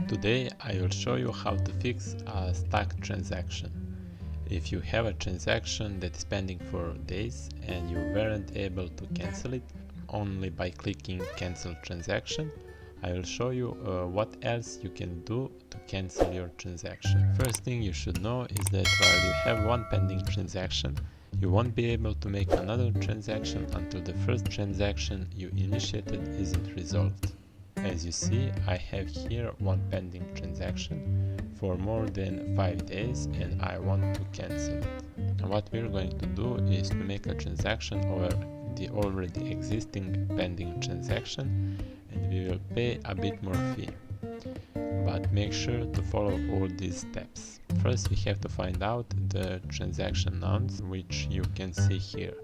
Today I will show you how to fix a stuck transaction. If you have a transaction that is pending for days and you weren't able to cancel it only by clicking cancel transaction, I will show you what else you can do to cancel your transaction. First thing you should know is that while you have one pending transaction, you won't be able to make another transaction until the first transaction you initiated isn't resolved. As you see, I have here one pending transaction for more than 5 days and I want to cancel it. And what we're going to do is to make a transaction over the already existing pending transaction, and we will pay a bit more fee. But make sure to follow all these steps. First, we have to find out the transaction nouns, which you can see here.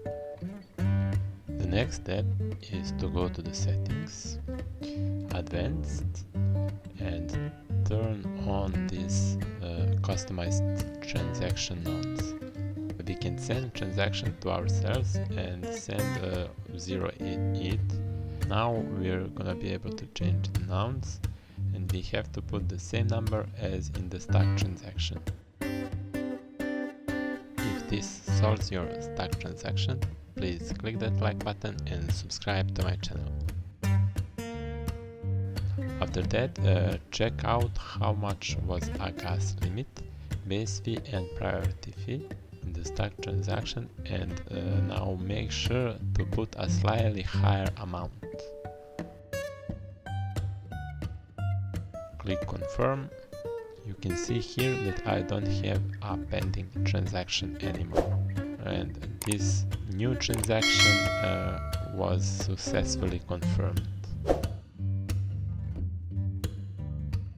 The next step is to go to the settings, advanced, and turn on this customized transaction nouns. We can send transaction to ourselves and send 088. Now we're gonna be able to change the nouns, and we have to put the same number as in the stuck transaction. If this solves your stuck transaction, please click that like button and subscribe to my channel. After that, check out how much was a gas limit, base fee and priority fee in the stuck transaction, and now make sure to put a slightly higher amount. Click confirm. You can see here that I don't have a pending transaction anymore, and this new transaction was successfully confirmed.